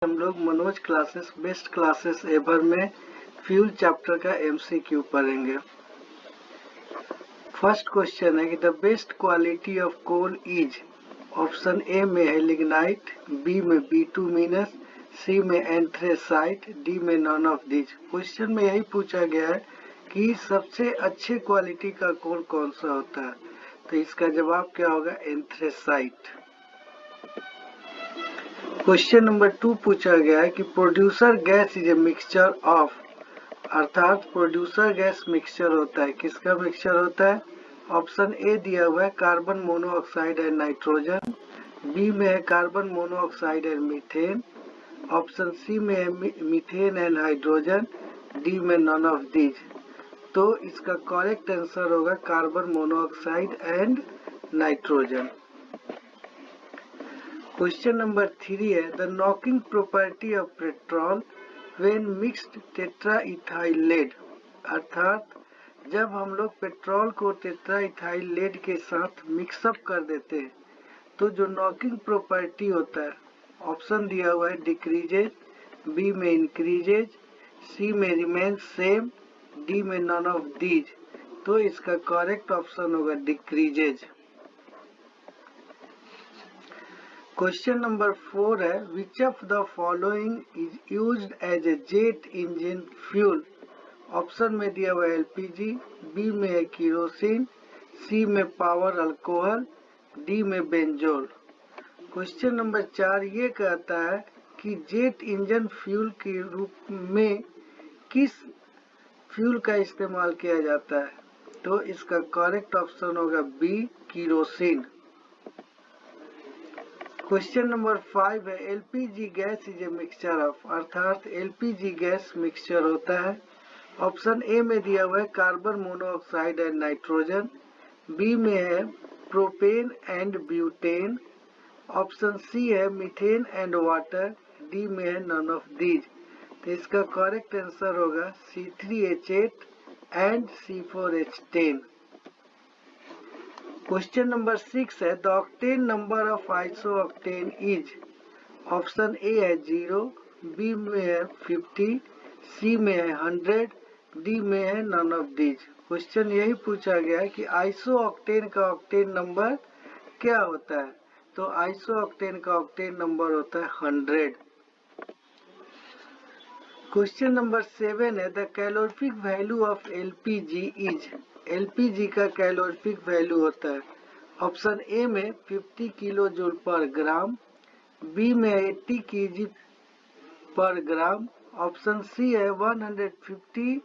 हम लोग Manoj classes best classes ever में फ्यूल चैप्टर का एमसीक्यू पढ़ेंगे। फर्स्ट क्वेश्चन है कि the best quality of coal is, option A में है लिग्नाइट, बी में बिटुमिनस, सी में एंथ्रेसाइट, डी में नॉन ऑफ दिस। क्वेश्चन में यही पूछा गया है कि सबसे अच्छे क्वालिटी का कोल कौन सा होता है, तो इसका जवाब क्या होगा, एंथ्रेसाइट। क्वेश्चन नंबर 2 पूछा गया है कि producer gas is a mixture of, अर्थात प्रोड्यूसर गैस मिक्सचर होता है, किसका मिक्सचर होता है। ऑप्शन ए दिया हुआ है carbon monoxide and nitrogen, B में है carbon monoxide and methane, option C में है मीथेन एंड हाइड्रोजन, डी में नॉन ऑफ दीज। तो इसका करेक्ट आंसर होगा carbon monoxide and nitrogen. Question number 3 है the knocking property of petrol when mixed tetraethyl lead, अर्थात जब हम लोग पेट्रोल को टेट्राइथाइल लेड के साथ मिक्सअप कर देते हैं तो जो नॉकिंग प्रॉपर्टी होता है, ऑप्शन दिया हुआ है डिक्रीजेज, बी में इंक्रीजेज, सी में रिमेन सेम, डी में नॉन ऑफ दीज। तो इसका करेक्ट ऑप्शन होगा डिक्रीजेज। क्वेश्चन नंबर 4 है which of the following is used as a jet engine fuel, option में दिया हुआ है एलपीजी, बी में है केरोसिन, सी में पावर अल्कोहल, डी में बेंजोल। क्वेश्चन नंबर 4 ये कहता है कि जेट इंजन फ्यूल के रूप में किस फ्यूल का इस्तेमाल किया जाता है, तो इसका करेक्ट ऑप्शन होगा बी केरोसिन। क्वेश्चन नंबर 5 है LPG gas is a mixture of, अर्थात एलपीजी गैस मिक्सचर होता है। ऑप्शन ए में दिया हुआ है carbon monoxide and nitrogen, B में है propane and butane, option C है मीथेन एंड वाटर, डी में है नॉन ऑफ दीज। तो इसका करेक्ट आंसर होगा C3H8 and C4H10। Question number 6 है the octane number of isooctane is, option A है 0, बी में है 50, सी में है 100, डी में है नॉन ऑफ दीज। क्वेश्चन यही पूछा गया है कि आइसोऑक्टेन का ऑक्टेन नंबर क्या होता है, तो आइसोऑक्टेन का ऑक्टेन नंबर होता है 100। क्वेश्चन नंबर 7 है the calorific value of LPG is, LPG का कैलोरीफिक वैल्यू होता है। ऑप्शन ए में 50 किलो जूल पर ग्राम, बी में 80 केजी पर ग्राम, ऑप्शन सी है 150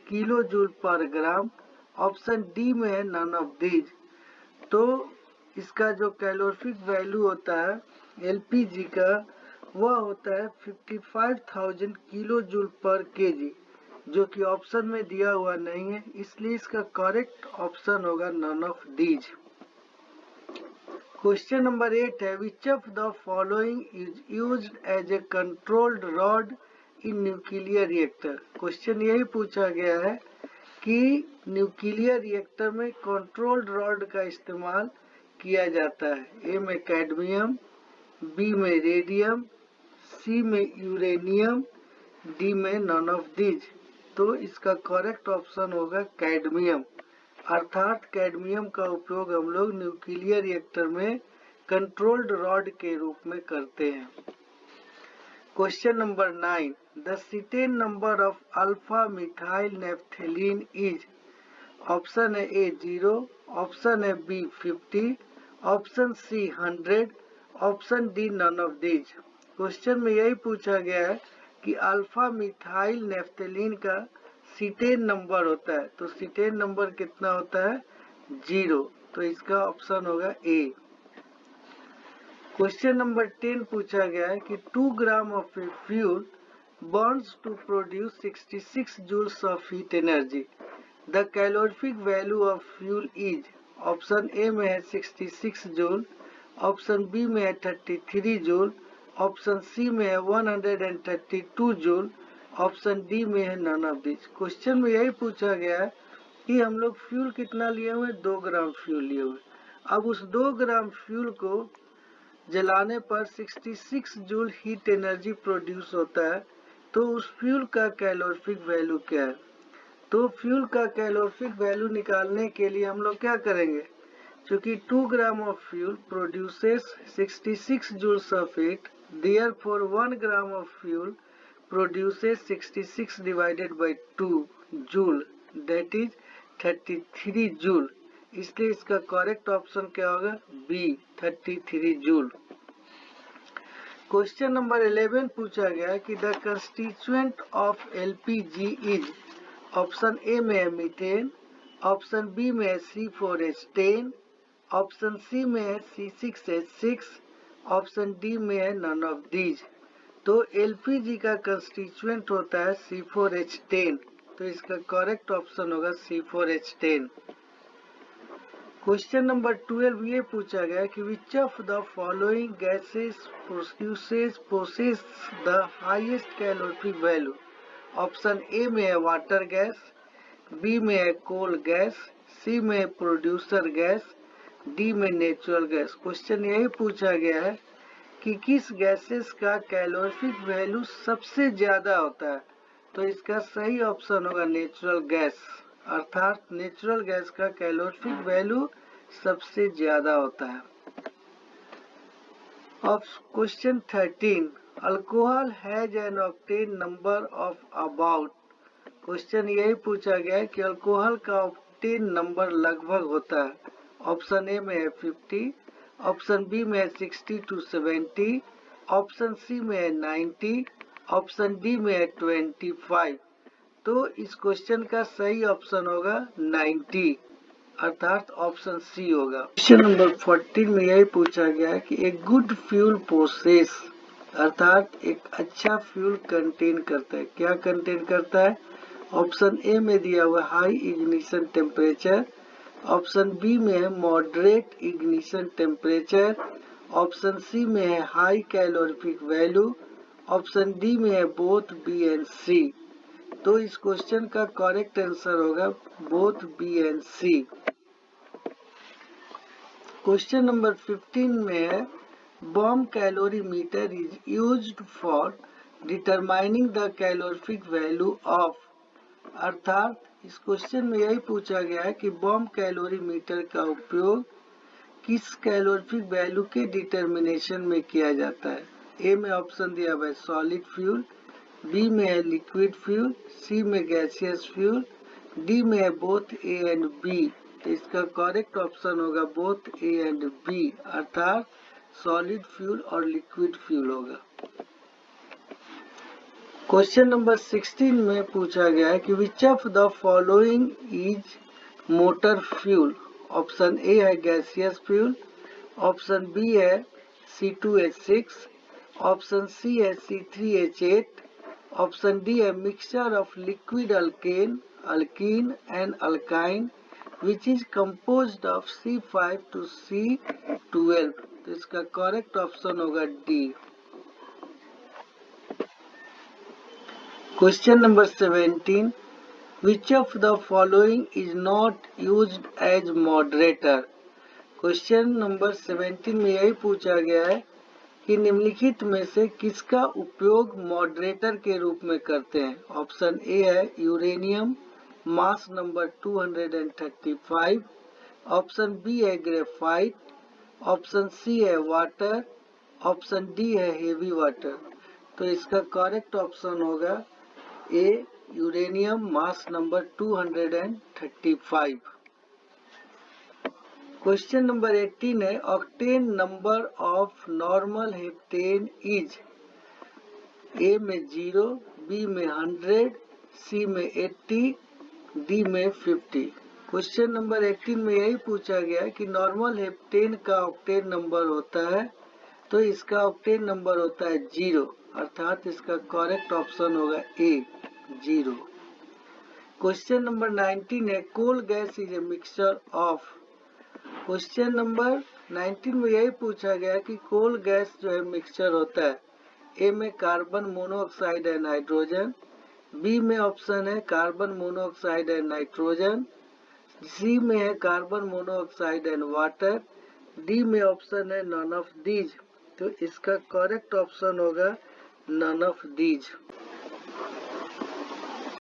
किलो जूल पर ग्राम, ऑप्शन डी में है नॉन ऑफ दीज। तो इसका जो कैलोरीफिक वैल्यू होता है एलपीजी का वह होता है 55,000 किलो जूल पर केजी, जो कि ऑप्शन में दिया हुआ नहीं है, इसलिए इसका करेक्ट ऑप्शन होगा none of these. Question number 8 है which of the following is used as a controlled rod in nuclear reactor. Question यही पूछा गया है कि न्यूक्लियर रिएक्टर में कंट्रोल्ड रॉड का इस्तेमाल किया जाता है। ए में कैडमियम, बी में रेडियम, सी में यूरेनियम, डी में नॉन ऑफ दीज। तो इसका करेक्ट ऑप्शन होगा कैडमियम, अर्थात कैडमियम का उपयोग हम लोग न्यूक्लियर रिएक्टर में कंट्रोल्ड रॉड के रूप में करते हैं। Question number 9 the cetane number of alpha methyl naphthalene is, option है ए 0, ऑप्शन है B 50, option C 100, option D none of these. Question में यही पूछा गया है कि अल्फा मिथाइल नेफ्थेलीन का सीटेन नंबर होता है, तो सीटेन नंबर कितना होता है 0, तो इसका ऑप्शन होगा ए। क्वेश्चन नंबर 10 पूछा गया है कि 2 gram of a fuel burns to produce 66 joules of heat energy, the calorific value of fuel is, option A में है 66 जूल, ऑप्शन बी में है 33 जूल, ऑप्शन सी में है 132 जूल, ऑप्शन डी में है नॉन ऑफ दिस। क्वेश्चन में यही पूछा गया है कि हम लोग फ्यूल कितना लिए हुए, 2 ग्राम फ्यूल लिए हुए। अब उस 2 ग्राम फ्यूल को जलाने पर 66 जूल हीट एनर्जी प्रोड्यूस होता है, तो उस फ्यूल का कैलोरीफिक वैल्यू क्या है? तो फ्यूल का कैलोरीफिक वैल्यू निकालने के लिए हम लोग क्या करेंगे, क्योंकि 2 gram of fuel produces 66 joules of heat, therefore 1 gram of fuel produces 66 divided by 2 joule, that is 33 joule. इसलिए इसका करेक्ट ऑप्शन क्या होगा? B, 33 joule. क्वेश्चन नंबर 11 पूछा गया कि the constituent of LPG is, option A में है methane, option B में है C4H10, ऑप्शन सी में है C6H6, ऑप्शन डी में है नन ऑफ दीज। तो एलपीजी का कंस्टिट्यूएंट होता है C4H10, तो इसका करेक्ट ऑप्शन होगा C4H10। क्वेश्चन नंबर 12 ये पूछा गया कि which of the following gases possess the highest calorific value. Option A में है वाटर गैस, बी में है कोल गैस, सी में है प्रोड्यूसर गैस, डी में नेचुरल गैस। क्वेश्चन यही पूछा गया है कि किस गैसेस का कैलोरीफिक वैल्यू सबसे ज्यादा होता है, तो इसका सही ऑप्शन होगा नेचुरल गैस, अर्थात नेचुरल गैस का कैलोरीफिक वैल्यू सबसे ज्यादा होता है। Of question 13, alcohol has an octane number of about. Question यही पूछा गया है कि अल्कोहल का ऑक्टेन नंबर लगभग होता है। ऑप्शन ए में है 50, ऑप्शन बी में है 60 to 70, ऑप्शन सी में है 90, ऑप्शन डी में है 25। तो इस क्वेश्चन का सही ऑप्शन होगा 90, अर्थात ऑप्शन सी होगा। क्वेश्चन नंबर 14 में यही पूछा गया है कि एक गुड फ्यूल पोसेस, अर्थात एक अच्छा फ्यूल कंटेन करता है। क्या कंटेन करता है? ऑप्शन ए में दिया हुआ high ignition temperature, option B में है moderate ignition temperature, option C में है high calorific value, option D में है बोथ बी एंड सी। तो इस क्वेश्चन का करेक्ट आंसर होगा both B and C. Question number 15 में है bomb calorimeter is used for determining the calorific value of, अर्थात इस क्वेश्चन में यही पूछा गया है कि बॉम्ब कैलोरीमीटर का उपयोग किस कैलोरीफिक वैल्यू के डिटर्मिनेशन में किया जाता है। ए में ऑप्शन दिया हुआ है सॉलिड फ्यूल, बी में है लिक्विड फ्यूल, सी में गैसियस फ्यूल, डी में है बोथ ए एंड बी। तो इसका करेक्ट ऑप्शन होगा बोथ ए एंड बी, अर्थात सॉलिड फ्यूल और लिक्विड फ्यूल होगा। क्वेश्चन नंबर 16 में पूछा गया है कि which of the following is motor fuel. Option A है गैसियस फ्यूल, ऑप्शन बी है C2H6, ऑप्शन सी है C3H8, ऑप्शन डी है mixture of liquid alkane, alkene and alkyne which is composed of C5 to C12। तो इसका correct option होगा D. Question number 17, which of the following is not used as moderator. Question number 17 में यही पूछा गया है कि निम्नलिखित में से किसका उपयोग मॉडरेटर के रूप में करते हैं। ऑप्शन ए है uranium, mass number 235, option B है ग्रेफाइट, ऑप्शन सी है वाटर, ऑप्शन डी है हेवी वाटर। तो इसका करेक्ट ऑप्शन होगा A uranium, mass number 235। Question number 18 है octane number of normal heptane is, A में 0, बी में 100, सी में 80, डी में 50। क्वेश्चन नंबर 18 में यही पूछा गया कि नॉर्मल हेप्टेन का ऑक्टेन नंबर होता है, तो इसका ऑक्टेन नंबर होता है 0, अर्थात इसका करेक्ट ऑप्शन होगा ए 0। क्वेश्चन नंबर 19 है coal gas is a mixture of. Question number 19 में यही पूछा गया कि कोल गैस जो है मिक्सचर होता है। ए में carbon monoxide and nitrogen, B में ऑप्शन है carbon monoxide and nitrogen, C में है carbon monoxide and water, D में ऑप्शन है नन ऑफ दीज। तो इसका करेक्ट ऑप्शन होगा नन ऑफ दीज।